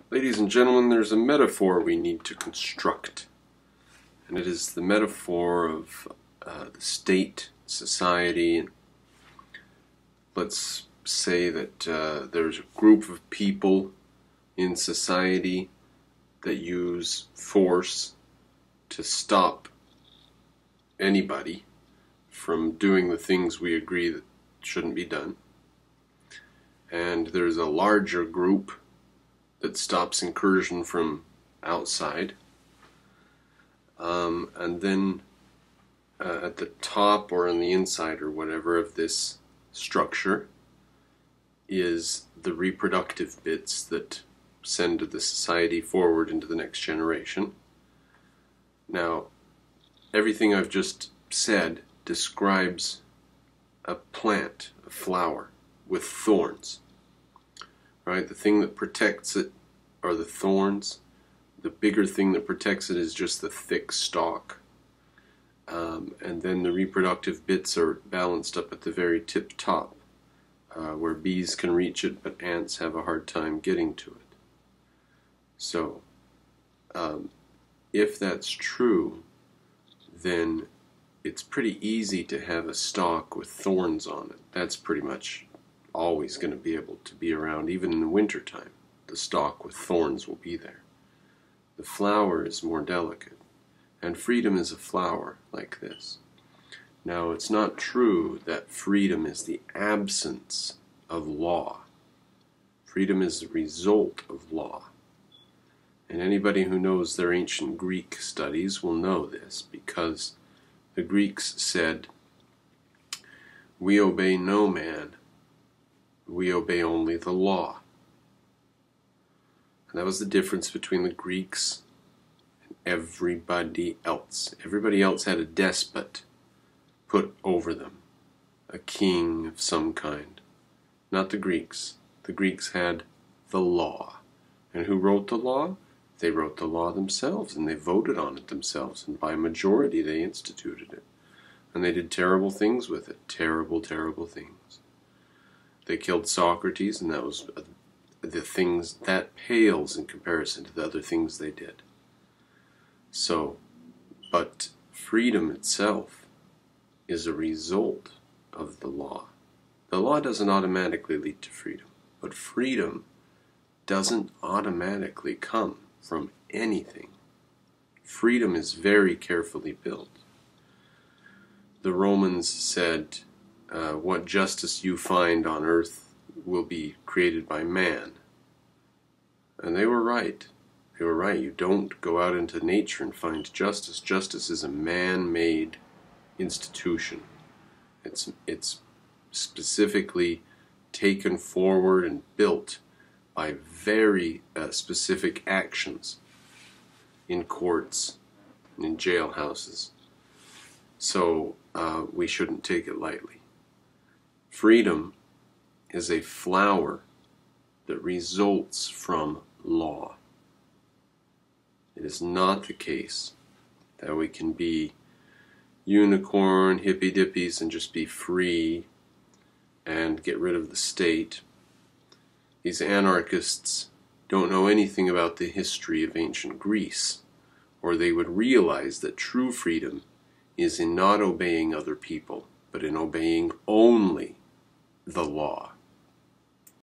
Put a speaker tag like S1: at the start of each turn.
S1: Ladies and gentlemen, there's a metaphor we need to construct, and it is the metaphor of the state, society. Let's say that there's a group of people in society that use force to stop anybody from doing the things we agree that shouldn't be done. And there's a larger group that stops incursion from outside. And then at the top or on the inside or whatever of this structure is the reproductive bits that send the society forward into the next generation. Now, everything I've just said describes a plant, a flower, with thorns. Right? The thing that protects it are the thorns. The bigger thing that protects it is just the thick stalk. And then the reproductive bits are balanced up at the very tip top, where bees can reach it, but ants have a hard time getting to it. So, if that's true, then it's pretty easy to have a stalk with thorns on it. That's pretty much always going to be able to be around. Even in the wintertime, the stalk with thorns will be there. The flower is more delicate, and freedom is a flower like this. Now, it's not true that freedom is the absence of law. Freedom is the result of law. And anybody who knows their ancient Greek studies will know this, because the Greeks said, "We obey no man, we obey only the law." And that was the difference between the Greeks and everybody else. Everybody else had a despot put over them, a king of some kind. Not the Greeks. The Greeks had the law. And who wrote the law? They wrote the law themselves, and they voted on it themselves, and by a majority they instituted it. And they did terrible things with it. Terrible, terrible things. They killed Socrates, and that was the things that pales in comparison to the other things they did. So, but freedom itself is a result of the law. The law doesn't automatically lead to freedom, but freedom doesn't automatically come from anything. Freedom is very carefully built. The Romans said, what justice you find on earth will be created by man. And they were right. They were right. You don't go out into nature and find justice. Justice is a man-made institution. It's specifically taken forward and built by very specific actions in courts and in jailhouses. So we shouldn't take it lightly. Freedom is a flower that results from law. It is not the case that we can be unicorn, hippy-dippies, and just be free and get rid of the state. These anarchists don't know anything about the history of ancient Greece, or they would realize that true freedom is in not obeying other people, but in obeying only the law.